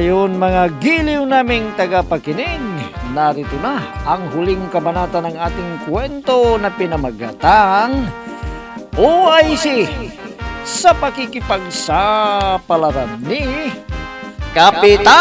Ngayon mga giliw naming tagapakinig, narito na ang huling kabanata ng ating kwento na pinamagatang OIC sa pakikipagsapalaran ni Kapitan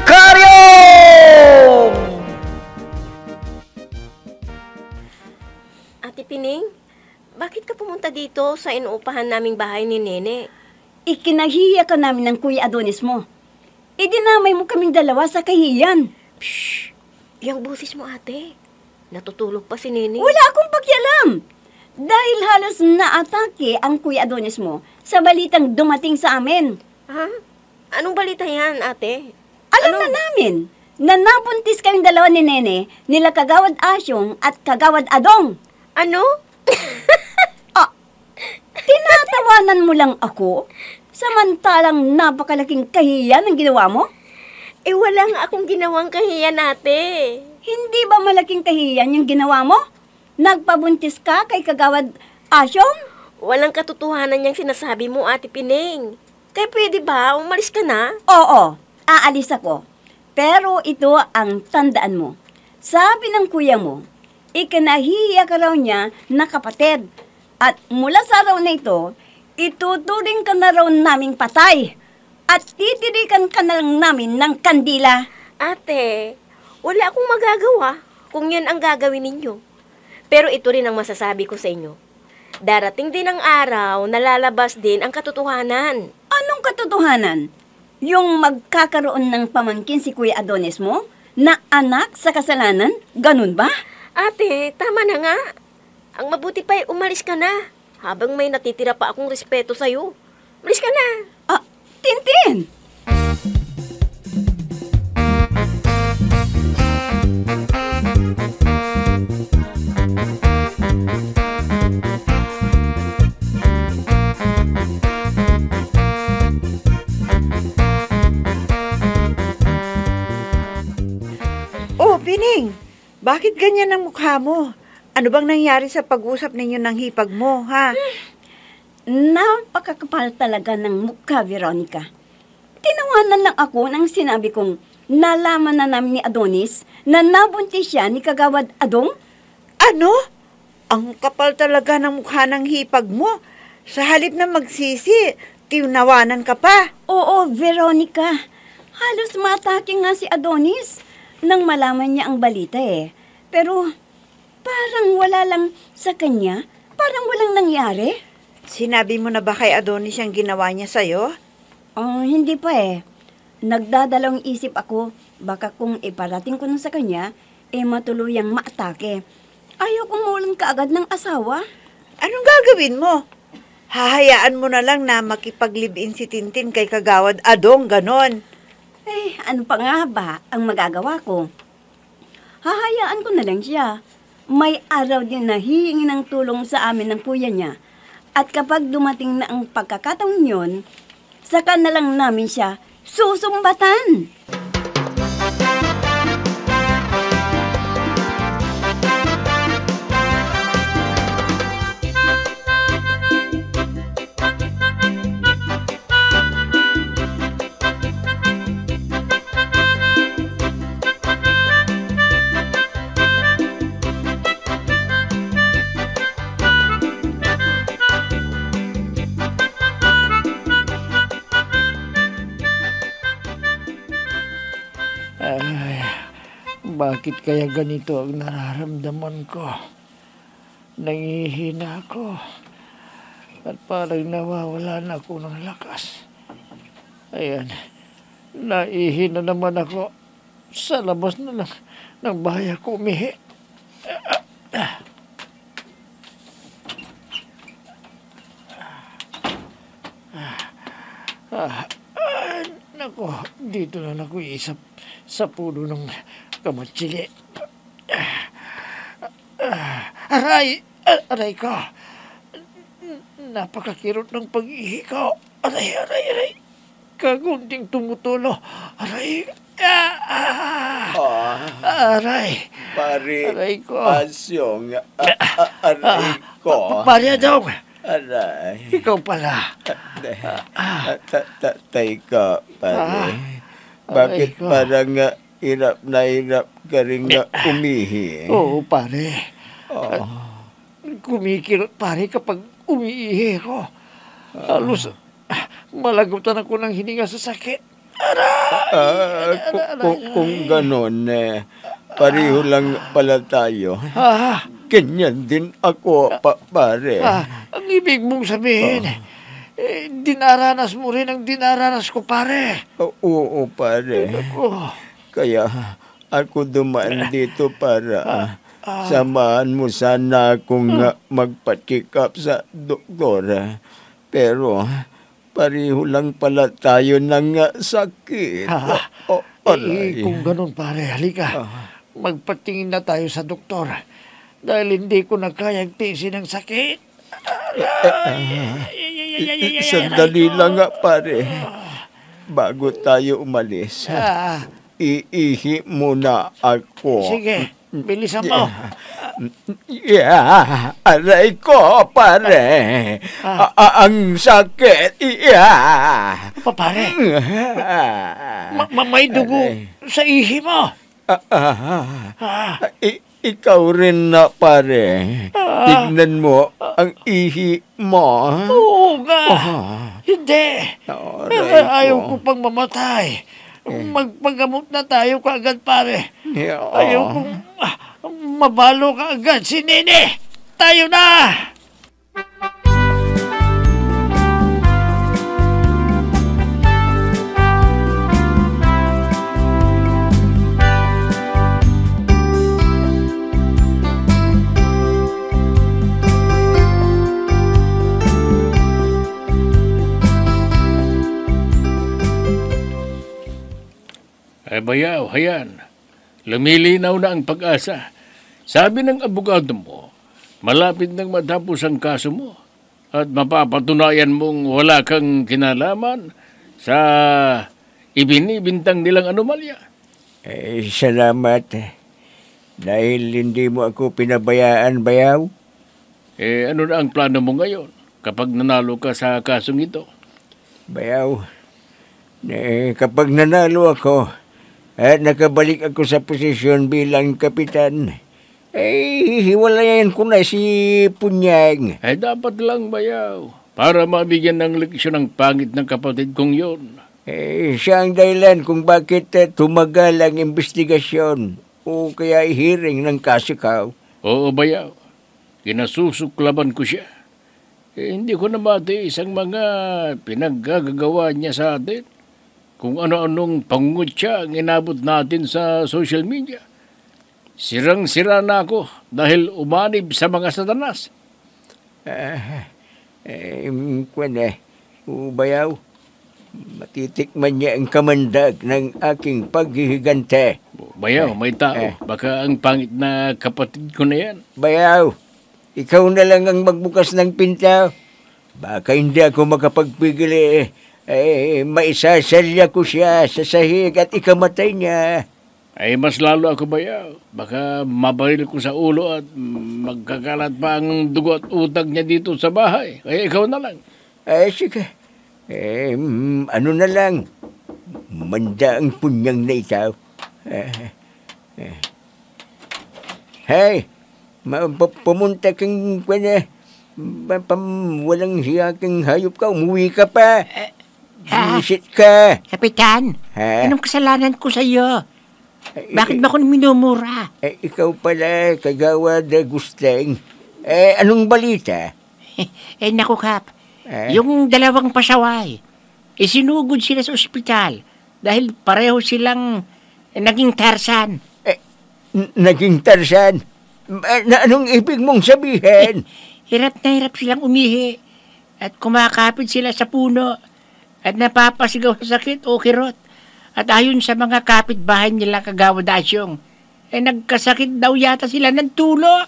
Karyong! Ate Pining, bakit ka pumunta dito sa inuupahan naming bahay ni Nene? Ikinahiya ka namin ng Kuya Adonis mo. Idinamay mo kaming dalawa sa kahiyan. Shhh! Yung busis mo, ate. Natutulog pa si Nene. Wala akong pakialam. Dahil halos naatake ang Kuya Adonis mo sa balitang dumating sa amin. Ha? Anong balita yan, ate? Alam na namin na nabuntis kaming dalawa ni Nene, nila Kagawad Asyong at Kagawad Adong. Ano? Tinatawanan mo lang ako? Samantalang napakalaking kahiyan ang ginawa mo? Wala nga akong ginawang kahiyan, ate. Hindi ba malaking kahiyan yung ginawa mo? Nagpabuntis ka kay Kagawad Asyong? Walang katotohanan niyang sinasabi mo, Ate Pining. Kaya pwede ba? Umalis ka na? Oo, aalis ako. Pero ito ang tandaan mo. Sabi ng kuya mo, ikinahiya ka raw niya na kapatid. At mula sa araw na ito, ituturing ka na raw naming patay. At titirikan ka na lang namin ng kandila. Ate, wala akong magagawa kung yan ang gagawin ninyo. Pero ito rin ang masasabi ko sa inyo. Darating din ang araw na lalabas din ang katotohanan. Anong katotohanan? Yung magkakaroon ng pamangkin si Kuya Adonis mo na anak sa kasalanan? Ganun ba? Ate, tama na nga. Ang mabuti pa ay umalis ka na. Habang may natitira pa akong respeto sa'yo. Umalis ka na. Ah, Tintin! Oh, Pining! Bakit ganyan ang mukha mo? Ano bang nangyari sa pag-usap ninyo ng hipag mo, ha? Napakakapal talaga ng mukha, Veronica. Tinawanan lang ako nang sinabi kong nalaman na namin ni Adonis na nabuntis siya ni Kagawad Adong. Ano? Ang kapal talaga ng mukha ng hipag mo. Sa halip na magsisi, tinawanan ka pa. Oo, Veronica. Halos matake nga si Adonis nang malaman niya ang balita eh. Pero parang wala lang sa kanya. Parang walang nangyari. Sinabi mo na ba kay Adonis yung ginawa niya sa'yo? Hindi pa eh. Nagdadalawang isip ako. Baka kung iparating ko na sa kanya, matuluyang maatake. Ayaw kong mulang kaagad ng asawa. Anong gagawin mo? Hahayaan mo na lang na makipaglibin si Tintin kay Kagawad Adong, ganon. Ano pa nga ba ang magagawa ko? Hahayaan ko na lang siya. May araw din na hihingi ng tulong sa amin ng kuya niya. At kapag dumating na ang pagkakataon yun, saka na lang namin siya susumbatan. Bakit kaya ganito ang nararamdaman ko? Nangihina ako. At parang nawawala na ako ng lakas. Ayan, naihina naman ako. Sa labas na lang ng bahay ako umihi. Nako, dito na ako isap sa puno ng kamatsili. Aray! Aray ko! Napakakirot ng pag-ihi ko. Aray! Kagunting tumutulo. Aray! Aray! Pare, Aray ko. Asyong, aray ko. Pare Adong! Aray. Ikaw pala. Tay ka, pare. Aray Bakit ko. parang hirap na hirap ka rin umihi? Oo, pare. Oh. Kumikirot, pare, kapag umiihi ko. Halos, malagutan ako ng hininga sa sakit. Kung ganon, pareho lang pala tayo. Ganyan din ako, pare. Ang ibig mong sabihin, dinaranas mo rin ang dinaranas ko, pare. Oo, pare. Oh, Kaya ako dumaan dito para samahan mo sana akong magpa-check up sa doktor. Pero pareho lang pala tayo ng sakit. Aray. kung ganun, pare, halika. Magpatingin na tayo sa doktor. Dahil hindi ko na kayang tiisin ang sakit. Sandali lang pare. Bago tayo umalis, iihi muna ako. Sige, bilisan mo. Aray ko, pare. Ang sakit. Pa, pare, may dugo sa ihi mo. Ikaw rin na, pare. Tignan mo ang ihi mo. Oo nga. Hindi. Aray Ayaw ko. ko pang mamatay. Magpagamot na tayo kaagad, pare. Ayaw kong mabalo ka agad si Nene. Tayo na! Ay bayaw, hayan. Lumilinaw na ang pag-asa. Sabi ng abogado mo, malapit nang matapos ang kaso mo at mapapatunayan mong wala kang kinalaman sa ibinibintang nilang anomalya. Salamat. Dahil hindi mo ako pinabayaan, bayaw. Ano na ang plano mo ngayon kapag nanalo ka sa kasong ito? Bayaw, kapag nanalo ako at nakabalik ako sa posisyon bilang kapitan, hiwalayan ko na si Punyang. Dapat lang bayaw para mabigyan ng leksyon ang pangit ng kapatid kong yon. Siya ang dahilan kung bakit tumagal ang investigasyon o kaya hearing ng kaso ko. Oo bayaw, kinasusuklaban ko siya. Hindi ko na matiis ang mga pinaggagawa niya sa atin. Kung ano-anong pangungutya ang inabot natin sa social media. Sirang-sira na ako dahil umanib sa mga satanas. Bayaw, matitikman niya ang kamandag ng aking paghihigante. Bayaw, may tao. Baka ang pangit na kapatid ko na yan. Bayaw, ikaw na lang ang magbukas ng pinto. Baka hindi ako makapagpigil maisasalya ko siya sa sahig at ikamatay niya. Ay mas lalo ako bayaw. Baka mabaril ko sa ulo at magkakalat pa ang dugo at utang niya dito sa bahay. Kaya ikaw na lang. Sige. Ano na lang. Manda ang Punyang na ikaw. Hey, pumunta kang walang hiya kang hayop ka. Umuwi ka pa. Visit ka. Kapitan, anong kasalanan ko sa iyo? Bakit ba ako minumura? Ikaw pala, kagawad Gusteng. Anong balita? Naku Kap, yung dalawang pasaway, isinugod sila sa ospital dahil pareho silang naging Tarzan. Naging Tarzan? Anong ibig mong sabihin? Hirap na hirap silang umihi at kumakapit sila sa puno at napapasigaw sa sakit o kirot. At ayon sa mga kapitbahay nila kagawad Asyong, nagkasakit daw yata sila ng tulo.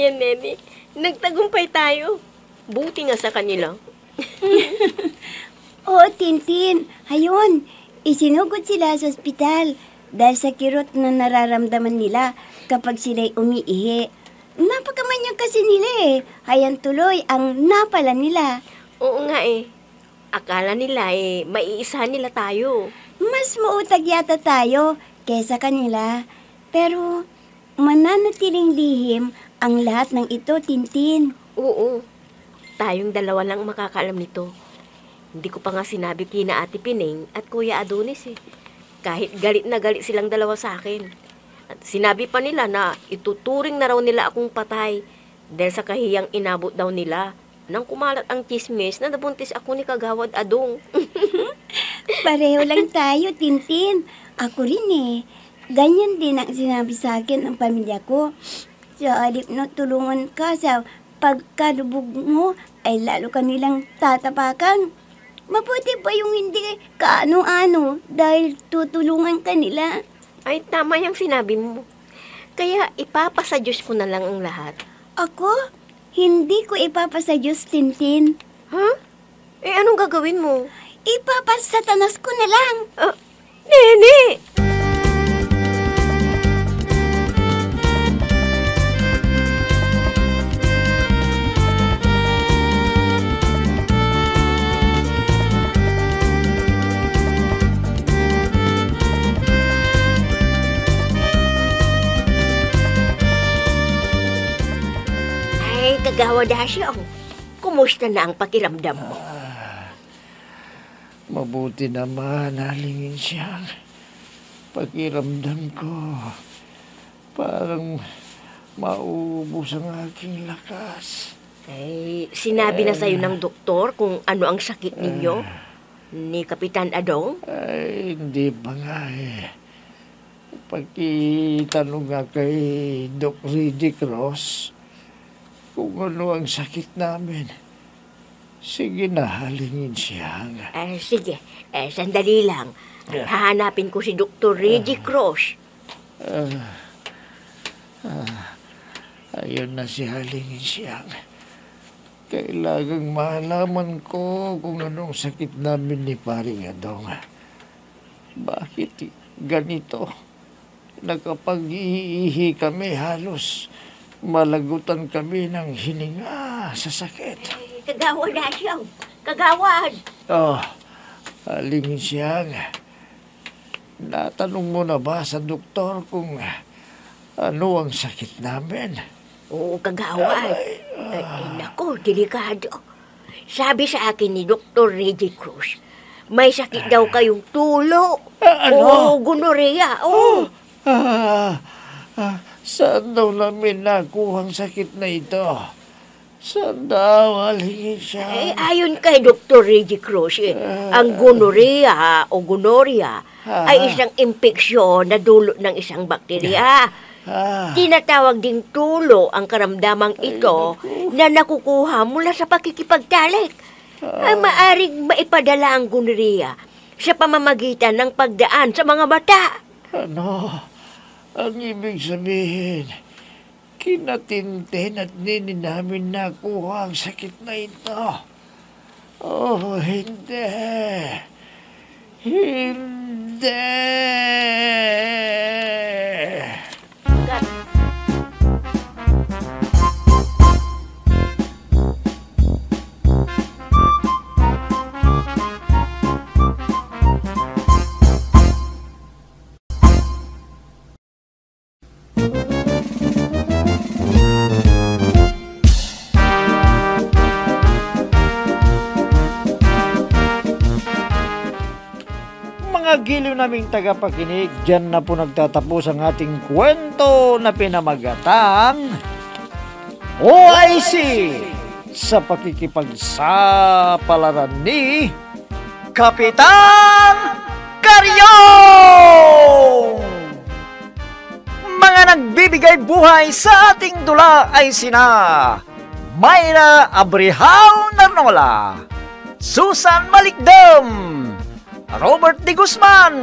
Ayan, Nene. Nagtagumpay tayo. Buti nga sa kanila. Oo, Tintin. Ayun, isinugod sila sa ospital dahil sa kirot na nararamdaman nila kapag sila'y umiihi. Napakamanyag kasi nila eh. Hayan tuloy ang napala nila. Oo nga eh. Akala nila maiisa nila tayo. Mas mautag yata tayo kesa kanila. Pero mananatiling lihim ang lahat ng ito, Tintin. Oo. Tayong dalawa lang makakaalam nito. Hindi ko pa nga sinabi kina Ate Pining at Kuya Adonis eh. Kahit galit na galit silang dalawa sa akin. At sinabi pa nila na ituturing na raw nila akong patay dahil sa kahiyang inabot daw nila nang kumalat ang chismis na nabuntis ako ni Kagawad Adong. Pareho lang tayo, Tintin. Ako rin eh. Ganyan din ang sinabi sa akin ng pamilya ko. Sa alip na tulungan ka sa pagkalubog mo, ay lalo ka nilang tatapakan. Mabuti pa yung hindi kaano-ano dahil tutulungan ka nila. Ay, tama yung sinabi mo. Kaya ipapasa Diyos ko na lang ang lahat. Ako? Hindi ko ipapasa Diyos, Tintin. Ha? Anong gagawin mo? Ipapasatanas ko na lang. Nene! Kagawad Asyong, kumusta na ang pakiramdam mo? Mabuti naman, halingin siyang. Pakiramdam ko, parang maubos ang aking lakas. Ay, sinabi na sa'yo ng doktor kung ano ang sakit ninyo? Ni Kapitan Adong? Ay, hindi pa nga eh. Pagkitanong nga kay Doc Riddick Ross, kung ano ang sakit namin. Sige na, halingin siya. Sige, sandali lang. Hahanapin ko si Dr. Reggie Cross. Ayun na si halingin siya. Kailangang malaman ko kung anong sakit namin ni Paring Adong. Bakit ganito? Nakapag-iihi kami halos. Malagutan kami ng hininga sa sakit. Kagawad na siya. Kagawad! Halingin siya. Natanong mo na ba sa doktor kung ano ang sakit namin? Oo, kagawad. Naku, delikado. Sabi sa akin ni Dr. Reggie Cruz, may sakit daw kayong tulo. Ano? Gonorrhea. Saan daw namin nakuha ang sakit na ito? Saan daw halingin siya? Ayon kay Dr. Reggie Cruz, ang gonorrhea o gonorrhea ay isang impeksyon na dulot ng isang bakterya. Tinatawag ding tulo ang karamdamang ito na nakukuha mula sa pakikipagtalik. Maaring maipadala ang gonorrhea sa pamamagitan ng pagdaan sa mga mata. Ano? Ang ibig sabihin, kinatintin at nini namin nakuha ang sakit na ito. Oh, hindi. Hindi. Mga giliw naming tagapakinig, dyan na po nagtatapos ang ating kwento na pinamagatang OIC sa pakikipagsapalaran ni Kapitan Karyong! Mga nagbibigay buhay sa ating dula ay sina Mayra Abrihao Narnola, Susan Malikdam, Robert D. Guzman,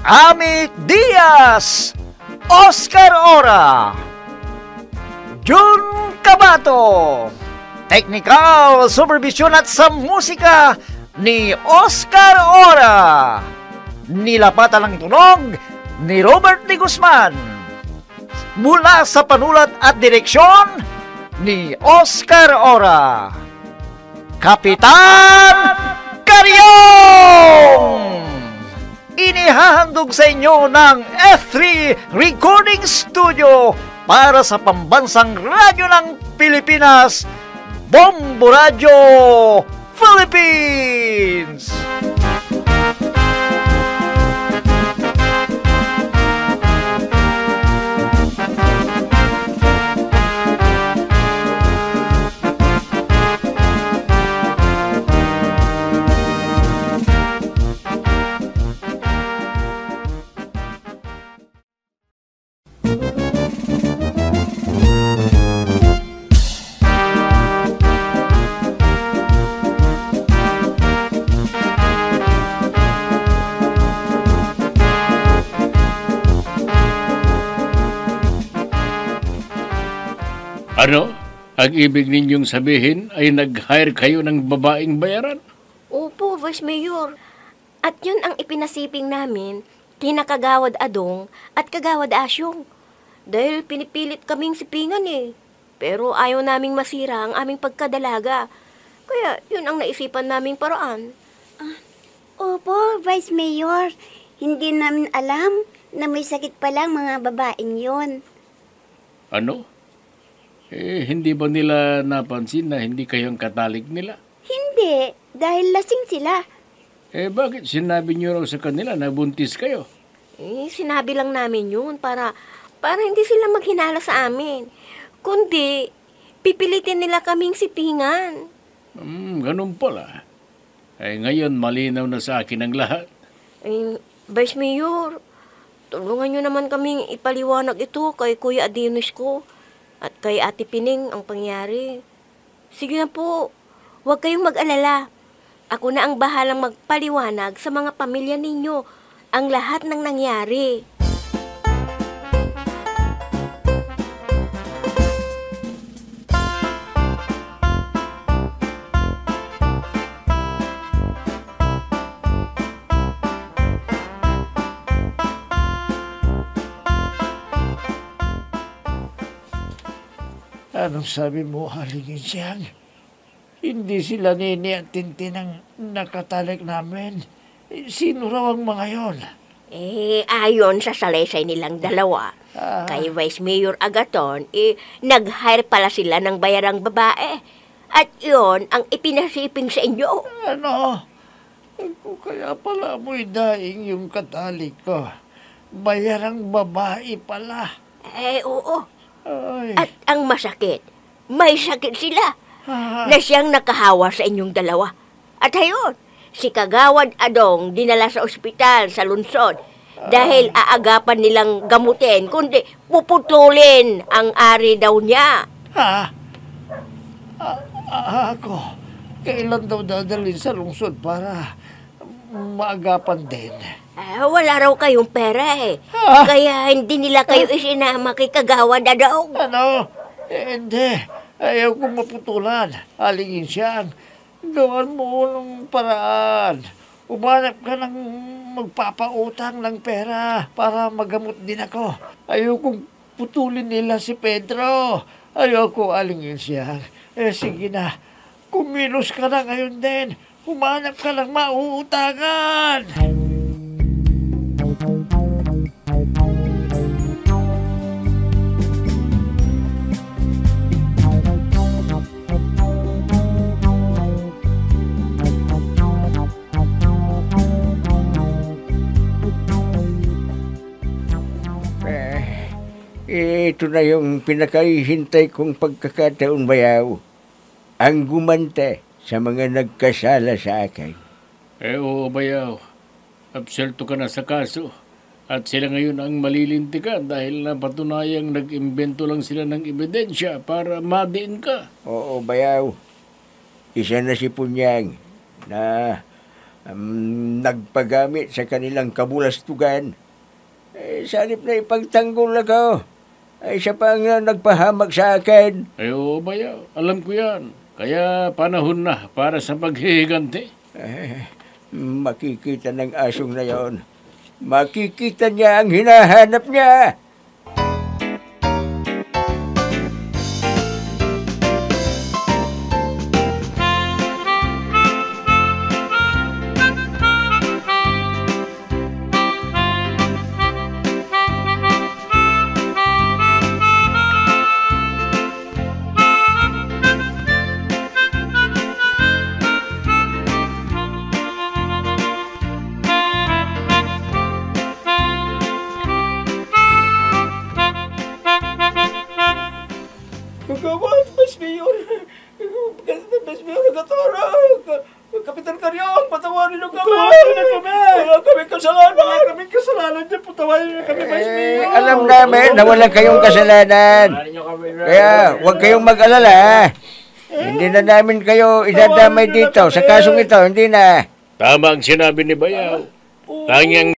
Amit Diaz, Oscar Ora, Jun Cabato. Technical supervision at sa musika ni Oscar Ora. Nilapatan ng tunog ni Robert D. Guzman. Mula sa panulat at direksyon ni Oscar Ora. Kapitan Karyong! Inihahandog sa inyo ng F3 Recording Studio para sa pambansang radyo ng Pilipinas, Bombo Radio Philippines! Ano? Ang ibig ninyong sabihin ay nag-hire kayo ng babaeng bayaran? Opo, Vice Mayor. At yun ang ipinasiping namin kina Kagawad Adong at Kagawad Asyong. Dahil pinipilit kaming sipingan Pero ayaw naming masira ang aming pagkadalaga. Kaya yun ang naisipan naming paraan. Opo, Vice Mayor. Hindi namin alam na may sakit palang mga babaeng yun. Ano? Hindi ba nila napansin na hindi kayong katalig nila? Hindi, dahil lasing sila. Bakit sinabi niyo raw sa kanila na buntis kayo? Sinabi lang namin yun para hindi sila maghinala sa amin. Kundi, pipilitin nila kaming sipingan. Ganun pala. Ngayon malinaw na sa akin ang lahat. Vice Mayor, tulungan niyo naman kaming ipaliwanag ito kay Kuya Adonis ko at kay Ate Pining ang pangyari. Sige na po, huwag kayong mag-alala. Ako na ang bahalang magpaliwanag sa mga pamilya ninyo ang lahat ng nangyari. Anong sabi mo, Halingin Siyang? Hindi sila Nini at Tintin ang nakatalik namin. Sino raw ang mga yon? Ayon sa salaysay nilang dalawa, kay Vice Mayor Agaton, nag-hire pala sila ng bayarang babae. At yon ang ipinasiping sa inyo. Ano? Kaya pala mo'y daing yung katalik ko. Bayarang babae pala. Oo. Ay. At ang masakit, may sakit sila na siyang nakahawa sa inyong dalawa. At ayun, si Kagawad Adong dinala sa ospital sa lungsod dahil aagapan nilang gamutin, kundi puputulin ang ari daw niya. Ako, kailan daw dadalhin sa lungsod para maagapan din? Wala raw kayong pera Kaya hindi nila kayo isinama kay Kagawad Adong. Ano? Hindi. Ayaw kong maputulan. Halingin Siyang. Gawan mo ng paraan. Umanap ka ng magpapautang ng pera para magamot din ako. Ayaw kong putulin nila si Pedro. Ayaw ko, Halingin Siyang. Sige na. Kumilos ka na ngayon din. Umanap ka ng mauutangan. Ito na yung pinakahihintay kong pagkakataon, bayaw. Ang gumante sa mga nagkasala sa akin. Oo, bayaw. Absuelto ka na sa kaso. At sila ngayon ang malilintikan dahil napatunayang nag-imbento lang sila ng ebidensya para madiin ka. Oo, bayaw. Isa na si Punyang na nagpagamit sa kanilang kabulastugan. Sanip na ipagtanggol ako. Ay, siya pa ang nagpahamag sa akin. Ay, oo, bayaw. Alam ko yan. Kaya panahon na para sa paghihiganti. Makikita ng asong na yon. Makikita niya ang hinahanap niya. Kagawad, Vice Mayor. Vice Mayor, Nagatara. Kapitan Karyong, patawarin niyo kami. Patawarin na kami. Wala kaming kasalanan. Wala kaming kasalanan dyan. Patawarin niyo kami, Vice Mayor. Alam namin na wala kayong kasalanan. Kaya huwag kayong mag-alala. Hindi na namin kayo idadamay dito. Sa kasong ito, hindi na. Tama ang sinabi ni Bayaw. Tangyang